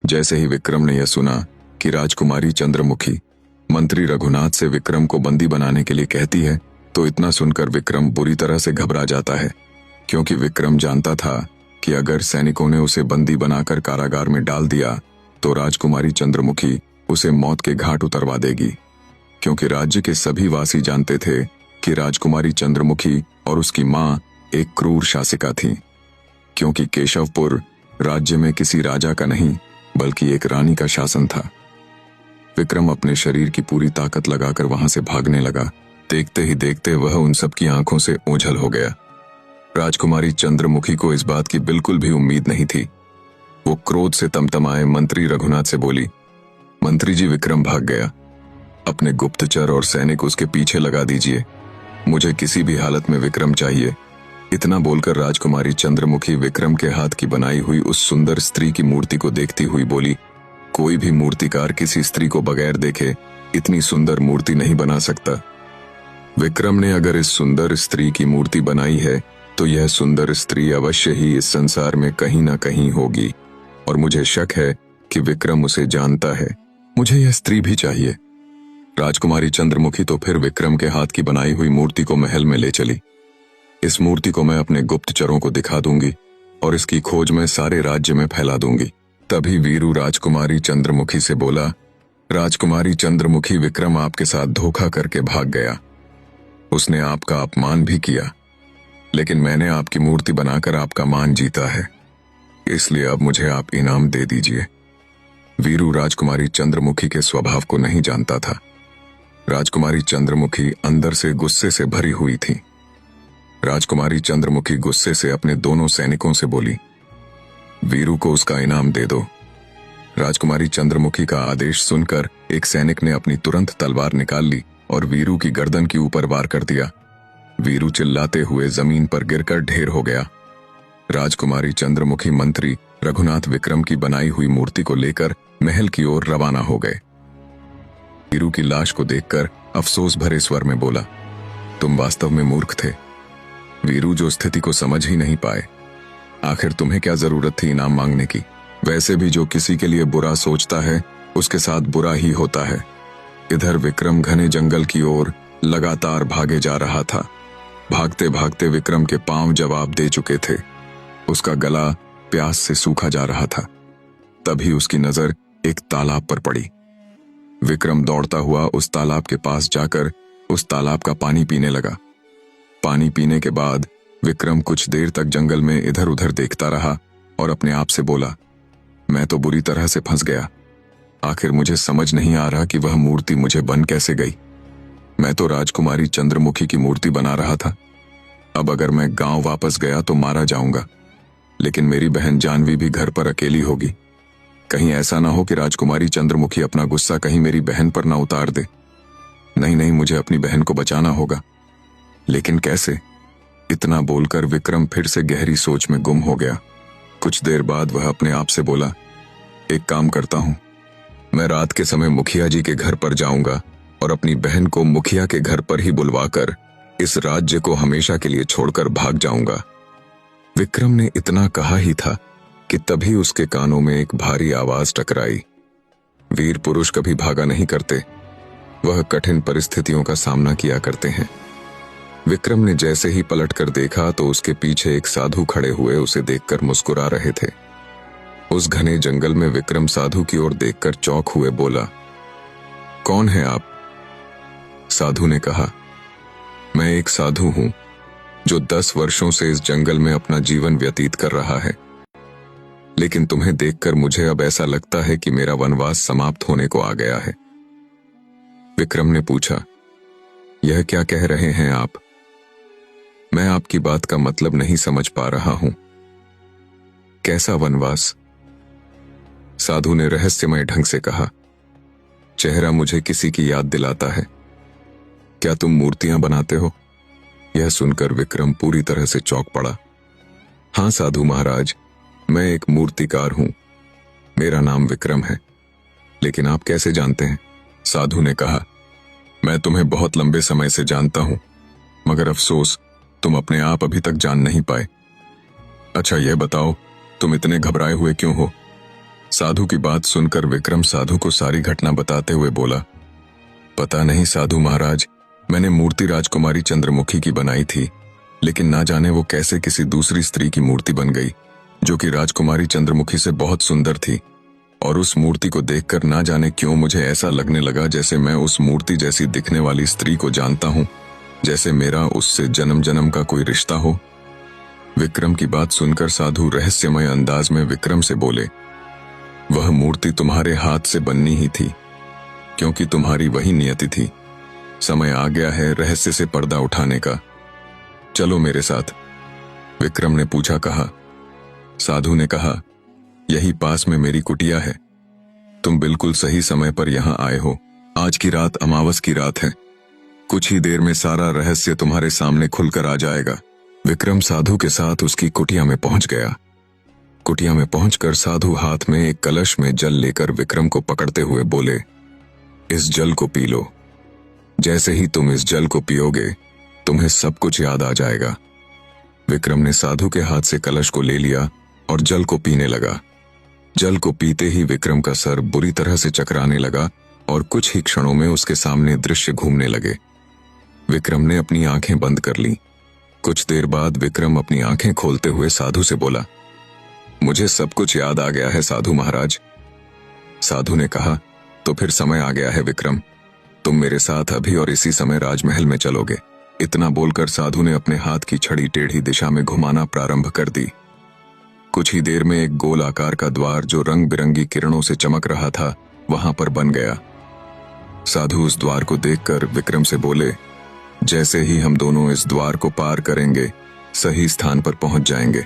जैसे ही विक्रम ने यह सुना कि राजकुमारी चंद्रमुखी मंत्री रघुनाथ से विक्रम को बंदी बनाने के लिए कहती है, तो इतना सुनकर विक्रम बुरी तरह से घबरा जाता है, क्योंकि विक्रम जानता था कि अगर सैनिकों ने उसे बंदी बनाकर कारागार में डाल दिया तो राजकुमारी चंद्रमुखी उसे मौत के घाट उतरवा देगी। क्योंकि राज्य के सभी वासी जानते थे कि राजकुमारी चंद्रमुखी और उसकी मां एक क्रूर शासिका थी, क्योंकि केशवपुर राज्य में किसी राजा का नहीं बल्कि एक रानी का शासन था। विक्रम अपने शरीर की पूरी ताकत लगाकर वहां से भागने लगा। देखते ही देखते वह उन सबकी आंखों से ओझल हो गया। राजकुमारी चंद्रमुखी को इस बात की बिल्कुल भी उम्मीद नहीं थी। वो क्रोध से तमतमाए मंत्री रघुनाथ से बोली, मंत्री जी, विक्रम भाग गया। अपने गुप्तचर और सैनिक उसके पीछे लगा दीजिए। मुझे किसी भी हालत में विक्रम चाहिए। इतना बोलकर राजकुमारी चंद्रमुखी विक्रम के हाथ की बनाई हुई उस सुंदर स्त्री की मूर्ति को देखती हुई बोली, कोई भी मूर्तिकार किसी स्त्री को बगैर देखे इतनी सुंदर मूर्ति नहीं बना सकता। विक्रम ने अगर इस सुंदर स्त्री की मूर्ति बनाई है तो यह सुंदर स्त्री अवश्य ही इस संसार में कहीं ना कहीं होगी, और मुझे शक है कि विक्रम उसे जानता है। मुझे यह स्त्री भी चाहिए। राजकुमारी चंद्रमुखी तो फिर विक्रम के हाथ की बनाई हुई मूर्ति को महल में ले चली। इस मूर्ति को मैं अपने गुप्तचरों को दिखा दूंगी और इसकी खोज में सारे राज्य में फैला दूंगी। तभी वीरू राजकुमारी चंद्रमुखी से बोला, राजकुमारी चंद्रमुखी, विक्रम आपके साथ धोखा करके भाग गया। उसने आपका अपमान भी किया, लेकिन मैंने आपकी मूर्ति बनाकर आपका मान जीता है, इसलिए अब मुझे आप इनाम दे दीजिए। वीरू राजकुमारी चंद्रमुखी के स्वभाव को नहीं जानता था। राजकुमारी चंद्रमुखी अंदर से गुस्से से भरी हुई थी। राजकुमारी चंद्रमुखी गुस्से से अपने दोनों सैनिकों से बोली, वीरू को उसका इनाम दे दो। राजकुमारी चंद्रमुखी का आदेश सुनकर एक सैनिक ने अपनी तुरंत तलवार निकाल ली और वीरू की गर्दन के ऊपर वार कर दिया। वीरू चिल्लाते हुए जमीन पर गिरकर ढेर हो गया। राजकुमारी चंद्रमुखी मंत्री रघुनाथ विक्रम की बनाई हुई मूर्ति को लेकर महल की ओर रवाना हो गए। वीरू की लाश को देखकर अफसोस भरे स्वर में बोला, तुम वास्तव में मूर्ख थे वीरू, जो स्थिति को समझ ही नहीं पाए। आखिर तुम्हें क्या जरूरत थी इनाम मांगने की? वैसे भी जो किसी के लिए बुरा सोचता है उसके साथ बुरा ही होता है। इधर विक्रम घने जंगल की ओर लगातार भागे जा रहा था। भागते भागते विक्रम के पांव जवाब दे चुके थे। उसका गला प्यास से सूखा जा रहा था। तभी उसकी नजर एक तालाब पर पड़ी। विक्रम दौड़ता हुआ उस तालाब के पास जाकर उस तालाब का पानी पीने लगा। पानी पीने के बाद विक्रम कुछ देर तक जंगल में इधर उधर देखता रहा और अपने आप से बोला, मैं तो बुरी तरह से फंस गया। आखिर मुझे समझ नहीं आ रहा कि वह मूर्ति मुझे बन कैसे गई। मैं तो राजकुमारी चंद्रमुखी की मूर्ति बना रहा था। अब अगर मैं गांव वापस गया तो मारा जाऊंगा, लेकिन मेरी बहन जानवी भी घर पर अकेली होगी। कहीं ऐसा ना हो कि राजकुमारी चंद्रमुखी अपना गुस्सा कहीं मेरी बहन पर ना उतार दे। नहीं नहीं, मुझे अपनी बहन को बचाना होगा, लेकिन कैसे? इतना बोलकर विक्रम फिर से गहरी सोच में गुम हो गया। कुछ देर बाद वह अपने आप से बोला, एक काम करता हूं, मैं रात के समय मुखिया जी के घर पर जाऊंगा और अपनी बहन को मुखिया के घर पर ही बुलवाकर इस राज्य को हमेशा के लिए छोड़कर भाग जाऊंगा। विक्रम ने इतना कहा ही था कि तभी उसके कानों में एक भारी आवाज टकराई। वीर पुरुष कभी भागा नहीं करते, वह कठिन परिस्थितियों का सामना किया करते हैं। विक्रम ने जैसे ही पलटकर देखा तो उसके पीछे एक साधु खड़े हुए उसे देखकर मुस्कुरा रहे थे। उस घने जंगल में विक्रम साधु की ओर देखकर चौंक हुए बोला, कौन है आप? साधु ने कहा, मैं एक साधु हूं जो 10 वर्षों से इस जंगल में अपना जीवन व्यतीत कर रहा है, लेकिन तुम्हें देखकर मुझे अब ऐसा लगता है कि मेरा वनवास समाप्त होने को आ गया है। विक्रम ने पूछा, यह क्या कह रहे हैं आप? मैं आपकी बात का मतलब नहीं समझ पा रहा हूं। कैसा वनवास? साधु ने रहस्यमय ढंग से कहा, चेहरा मुझे किसी की याद दिलाता है। क्या तुम मूर्तियां बनाते हो? यह सुनकर विक्रम पूरी तरह से चौंक पड़ा। हां साधु महाराज, मैं एक मूर्तिकार हूं। मेरा नाम विक्रम है। लेकिन आप कैसे जानते हैं? साधु ने कहा, मैं तुम्हें बहुत लंबे समय से जानता हूं, मगर अफसोस तुम अपने आप अभी तक जान नहीं पाए। अच्छा यह बताओ, तुम इतने घबराए हुए क्यों हो? साधु की बात सुनकर विक्रम साधु को सारी घटना बताते हुए बोला, पता नहीं साधु महाराज, मैंने मूर्ति राजकुमारी चंद्रमुखी की बनाई थी, लेकिन ना जाने वो कैसे किसी दूसरी स्त्री की मूर्ति बन गई, जो कि राजकुमारी चंद्रमुखी से बहुत सुंदर थी। और उस मूर्ति को देखकर ना जाने क्यों मुझे ऐसा लगने लगा जैसे मैं उस मूर्ति जैसी दिखने वाली स्त्री को जानता हूं, जैसे मेरा उससे जन्म जन्म का कोई रिश्ता हो। विक्रम की बात सुनकर साधु रहस्यमय अंदाज में विक्रम से बोले, वह मूर्ति तुम्हारे हाथ से बननी ही थी, क्योंकि तुम्हारी वही नियति थी। समय आ गया है रहस्य से पर्दा उठाने का, चलो मेरे साथ। विक्रम ने पूछा कहा। साधु ने कहा, यही पास में मेरी कुटिया है। तुम बिल्कुल सही समय पर यहां आए हो। आज की रात अमावस की रात है। कुछ ही देर में सारा रहस्य तुम्हारे सामने खुलकर आ जाएगा। विक्रम साधु के साथ उसकी कुटिया में पहुंच गया। कुटिया में पहुंचकर साधु हाथ में एक कलश में जल लेकर विक्रम को पकड़ते हुए बोले, इस जल को पी लो। जैसे ही तुम इस जल को पियोगे, तुम्हें सब कुछ याद आ जाएगा। विक्रम ने साधु के हाथ से कलश को ले लिया और जल को पीने लगा। जल को पीते ही विक्रम का सर बुरी तरह से चकराने लगा और कुछ ही क्षणों में उसके सामने दृश्य घूमने लगे। विक्रम ने अपनी आंखें बंद कर ली। कुछ देर बाद विक्रम अपनी आंखें खोलते हुए साधु से बोला, मुझे सब कुछ याद आ गया है साधु महाराज। साधु ने कहा, तो फिर समय आ गया है विक्रम, तुम मेरे साथ अभी और इसी समय राजमहल में चलोगे। इतना बोलकर साधु ने अपने हाथ की छड़ी टेढ़ी दिशा में घुमाना प्रारंभ कर दी। कुछ ही देर में एक गोल आकार का द्वार जो रंग बिरंगी किरणों से चमक रहा था, वहां पर बन गया। साधु उस द्वार को देखकर विक्रम से बोले, जैसे ही हम दोनों इस द्वार को पार करेंगे, सही स्थान पर पहुंच जाएंगे।